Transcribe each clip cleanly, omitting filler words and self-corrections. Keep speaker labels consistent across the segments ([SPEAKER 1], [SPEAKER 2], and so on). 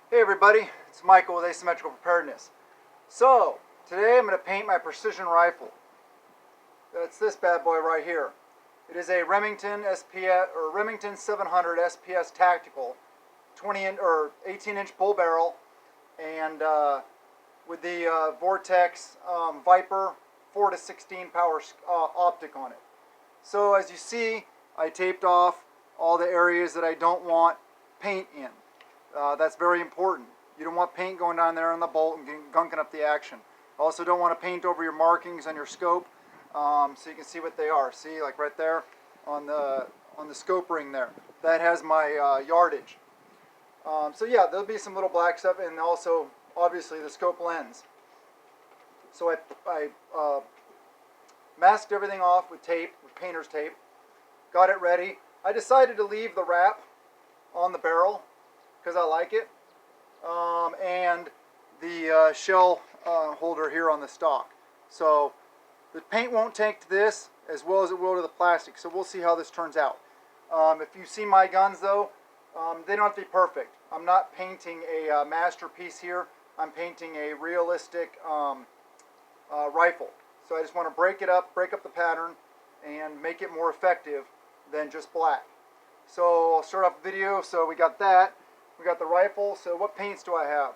[SPEAKER 1] Hey everybody, it's Michael with Asymmetrical Preparedness. So, today I'm going to paint my precision rifle. That's this bad boy right here. It is a Remington SPS or Remington 700 SPS Tactical 18-inch bull barrel, and with the Vortex Viper 4 to 16 power optic on it. So as you see, I taped off all the areas that I don't want paint in. That's very important. You don't want paint going down there on the bolt and gunking up the action. Also don't want to paint over your markings on your scope, so you can see what they are. See, like right there on the scope ring there. That has my yardage. So yeah, there'll be some little black stuff, and also obviously the scope lens. So I masked everything off with tape, with painter's tape. Got it ready. I decided to leave the wrap on the barrel because I like it, and the shell holder here on the stock. So the paint won't take to this as well as it will to the plastic, so we'll see how this turns out. If you see my guns though, they don't have to be perfect. I'm not painting a masterpiece here. I'm painting a realistic rifle. So I just want to break up the pattern, and make it more effective than just black. So I'll start off the video. So we got that. We got the rifle. So what paints do I have?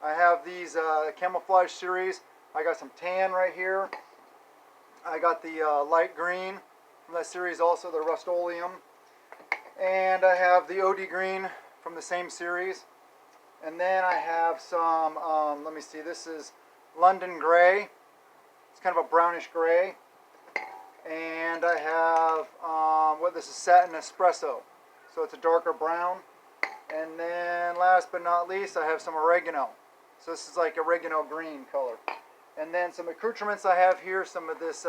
[SPEAKER 1] I have these camouflage series. I got some tan right here. I got the light green from that series, also the Rust-Oleum. And I have the OD green from the same series. And then I have some, let me see, this is London gray. It's kind of a brownish gray. And I have, this is Satin Espresso. So it's a darker brown. And then last but not least, I have some oregano. So this is like oregano green color. And then some accoutrements I have here, some of this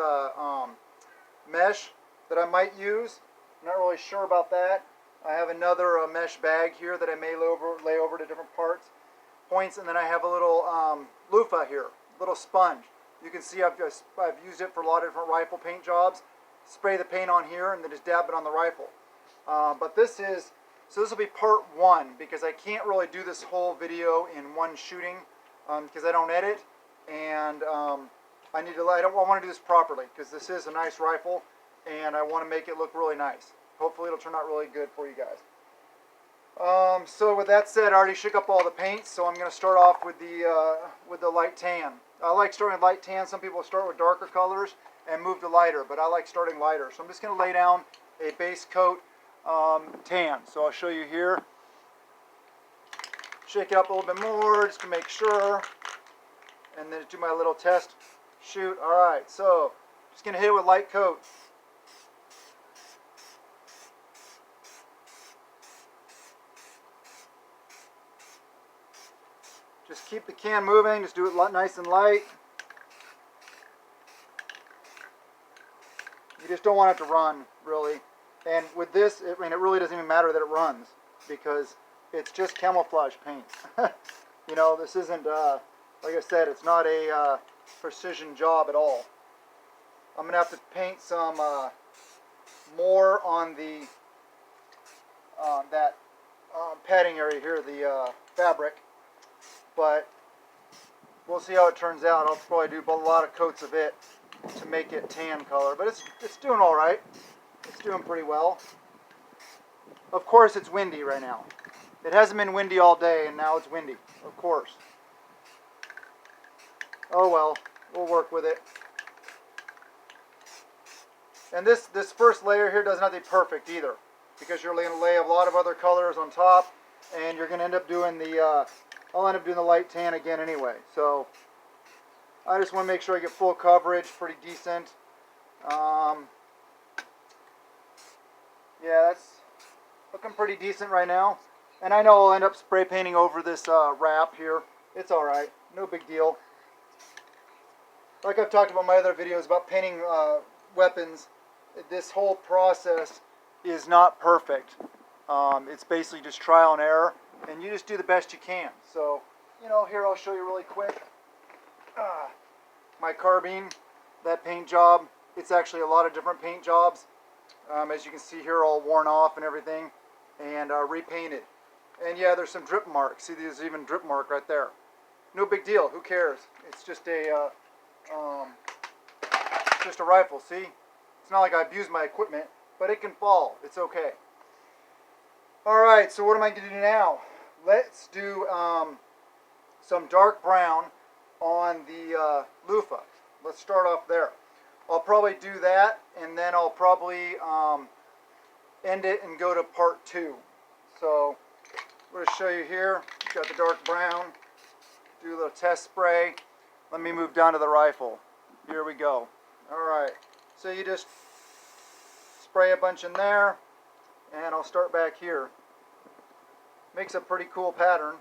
[SPEAKER 1] mesh that I might use. I'm not really sure about that. I have another mesh bag here that I may lay over to different points. And then I have a little loofah here, little sponge. You can see I've used it for a lot of different rifle paint jobs. Spray the paint on here and then just dab it on the rifle. But this will be part one, because I can't really do this whole video in one shooting because I don't edit, and I want to do this properly because this is a nice rifle and I want to make it look really nice. Hopefully it'll turn out really good for you guys. So with that said, I already shook up all the paints, so I'm going to start off with the light tan. I like starting with light tan. Some people start with darker colors and move to lighter, but I like starting lighter. So I'm just going to lay down a base coat tan. So I'll show you here. Shake it up a little bit more just to make sure, and then do my little test shoot. Alright, so just going to hit it with light coat. Just keep the can moving, just do it nice and light. You just don't want it to run, really. And with this, it really doesn't even matter that it runs, because it's just camouflage paint. You know, this isn't, like I said, it's not a precision job at all. I'm going to have to paint some more on the that padding area here, the fabric. But we'll see how it turns out. I'll probably do a lot of coats of it to make it tan color, but it's doing all right. It's doing pretty well. Of course, it's windy right now. It hasn't been windy all day, and now it's windy. Of course. Oh well, we'll work with it. And this first layer here does not have to be perfect either, because you're going to lay a lot of other colors on top, and you're going to end up doing the I'll end up doing the light tan again anyway. So I just want to make sure I get full coverage, pretty decent. Yeah, that's looking pretty decent right now. And I know I'll end up spray painting over this wrap here. It's alright, no big deal. Like I've talked about in my other videos about painting weapons, this whole process is not perfect. It's basically just trial and error, and you just do the best you can. So, you know, here I'll show you really quick. My carbine, that paint job, it's actually a lot of different paint jobs. As you can see here, all worn off and everything, and repainted. And yeah, there's some drip marks. See, there's even drip mark right there. No big deal. Who cares? It's just a rifle. See, it's not like I abuse my equipment, but it can fall. It's okay. All right. So what am I going to do now? Let's do some dark brown on the loofah. Let's start off there. I'll probably do that, and then I'll probably end it and go to part 2. So I'm going to show you here. Got the dark brown. Do a little test spray. Let me move down to the rifle. Here we go. All right. So you just spray a bunch in there, and I'll start back here. Makes a pretty cool pattern.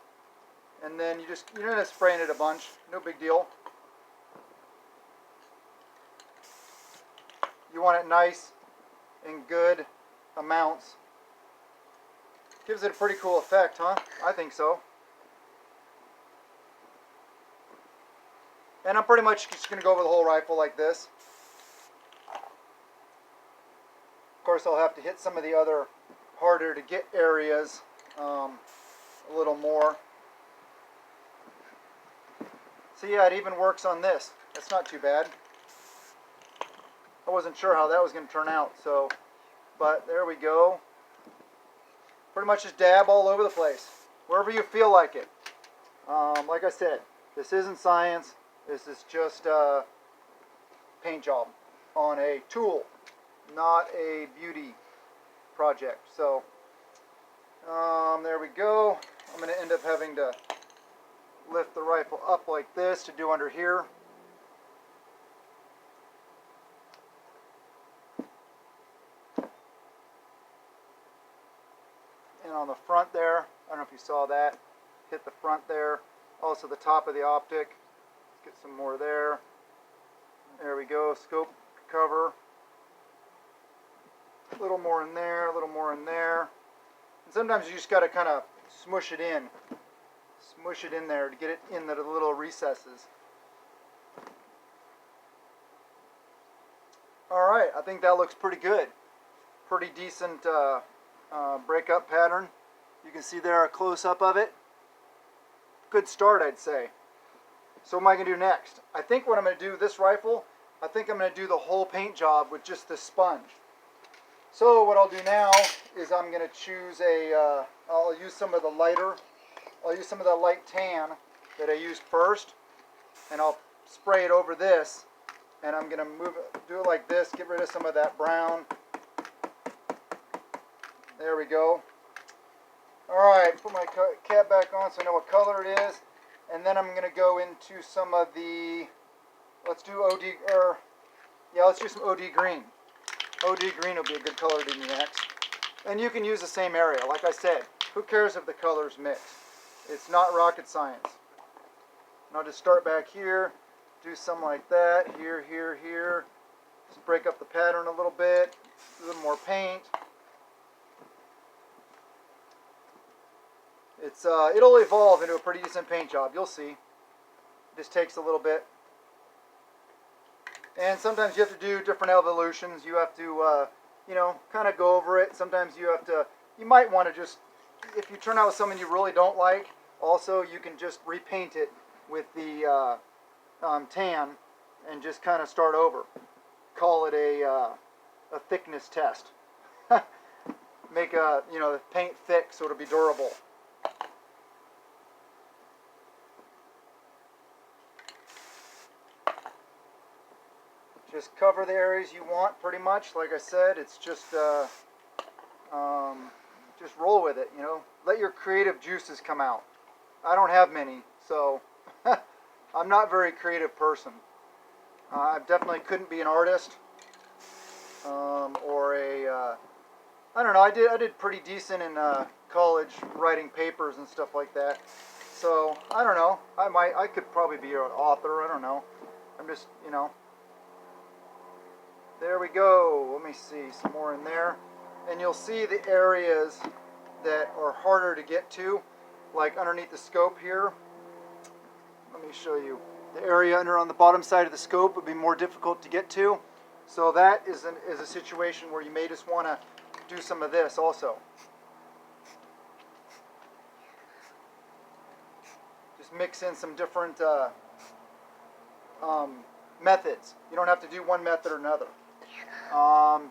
[SPEAKER 1] And then you're just spraying it a bunch. No big deal. You want it nice and good amounts. Gives it a pretty cool effect, huh? I think so. And I'm pretty much just going to go over the whole rifle like this. Of course, I'll have to hit some of the other harder to get areas a little more. So yeah, it even works on this. That's not too bad. I wasn't sure how that was going to turn out, so, but there we go. Pretty much just dab all over the place, wherever you feel like it. Like I said, this isn't science. This is just a paint job on a tool, not a beauty project. So there we go. I'm going to end up having to lift the rifle up like this to do under here. And on the front there, I don't know if you saw that, hit the front there. Also the top of the optic. Let's get some more there. There we go, scope cover. A little more in there, a little more in there. And sometimes you just got to kind of smush it in. Smush it in there to get it in the little recesses. Alright, I think that looks pretty good. Pretty decent breakup pattern. You can see there a close-up of it. Good start, I'd say. So what am I going to do next? I think what I'm going to do, this rifle, I think I'm going to do the whole paint job with just this sponge. So what I'll do now is I'm going to choose I'll use some of the light tan that I used first, and I'll spray it over this, and I'm going to do it like this, get rid of some of that brown. There we go. Alright, put my cap back on so I know what color it is, and then I'm going to go into some of the, let's do OD some OD green. OD green will be a good color to do next. And you can use the same area. Like I said, who cares if the colors mix? It's not rocket science. And I'll just start back here, do something like that, here, here, here. Just break up the pattern a little bit, a little more paint. It'll evolve into a pretty decent paint job. You'll see. It just takes a little bit. And sometimes you have to do different evolutions. You have to, kind of go over it. Sometimes you might want to just, if you turn out with something you really don't like, also you can just repaint it with the tan and just kind of start over. Call it a thickness test. Make the paint thick so it'll be durable. Just cover the areas you want pretty much. Like I said, it's just roll with it, Let your creative juices come out. I don't have many, so I'm not a very creative person. I definitely couldn't be an artist or I don't know. I did pretty decent in college writing papers and stuff like that. So I don't know. I could probably be an author. I don't know. I'm just There we go. Let me see some more in there. And you'll see the areas that are harder to get to, like underneath the scope here. Let me show you. The area under on the bottom side of the scope would be more difficult to get to. So that is a situation where you may just want to do some of this also. mix in some different methods. You don't have to do one method or another.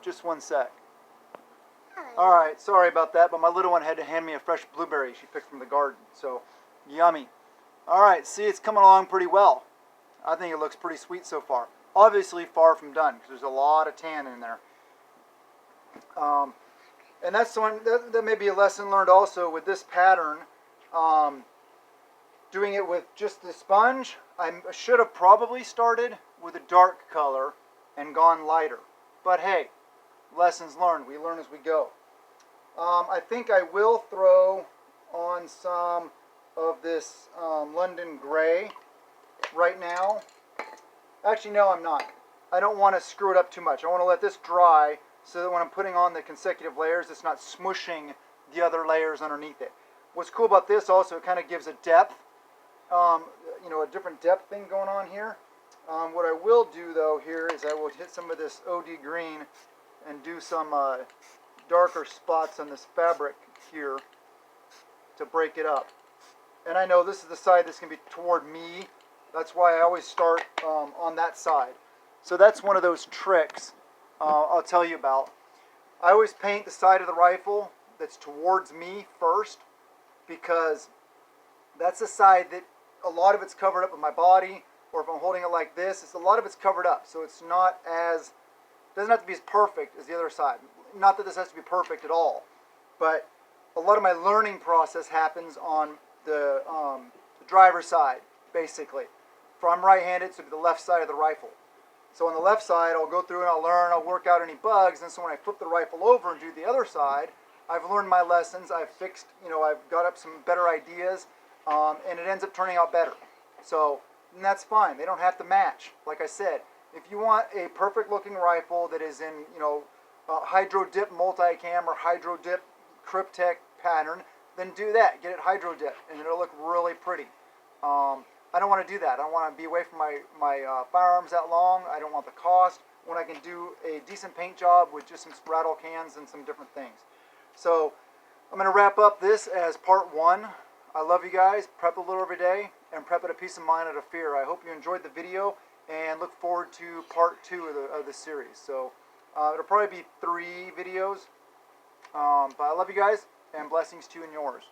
[SPEAKER 1] Just one sec. Alright, sorry about that, but my little one had to hand me a fresh blueberry she picked from the garden. So, yummy. Alright, see, it's coming along pretty well. I think it looks pretty sweet so far. Obviously far from done, because there's a lot of tan in there. And that's one, that may be a lesson learned also with this pattern. Doing it with just the sponge, I should have probably started with a dark color and gone lighter. But hey, lessons learned. We learn as we go. I think I will throw on some of this London Gray right now. Actually, no, I'm not. I don't want to screw it up too much. I want to let this dry so that when I'm putting on the consecutive layers, it's not smushing the other layers underneath it. What's cool about this also, it kind of gives a depth, you know, a different depth thing going on here. What I will do though here is I will hit some of this OD green and do some darker spots on this fabric here to break it up. And I know this is the side that's going to be toward me. That's why I always start on that side. So that's one of those tricks I'll tell you about. I always paint the side of the rifle that's towards me first, because that's the side that a lot of it's covered up with my body, or if I'm holding it like this, a lot of it's covered up. So it's not as, doesn't have to be as perfect as the other side. Not that this has to be perfect at all, but a lot of my learning process happens on the driver's side, basically. From right-handed to the left side of the rifle. So on the left side, I'll go through and I'll learn, I'll work out any bugs, and so when I flip the rifle over and do the other side, I've learned my lessons, I've fixed, you know, I've got up some better ideas, and it ends up turning out better. So, and that's fine. They don't have to match. Like I said, if you want a perfect-looking rifle that is in, you know, hydro dip multicam or hydro dip cryptech pattern, then do that. Get it hydro dip, and it'll look really pretty. I don't want to do that. I don't want to be away from my firearms that long. I don't want the cost when I can do a decent paint job with just some rattle cans and some different things. So I'm going to wrap up this as part 1. I love you guys. Prep a little every day and prep at a peace of mind out of fear. I hope you enjoyed the video and look forward to part 2 of the series. So it'll probably be 3 videos. But I love you guys and blessings to you and yours.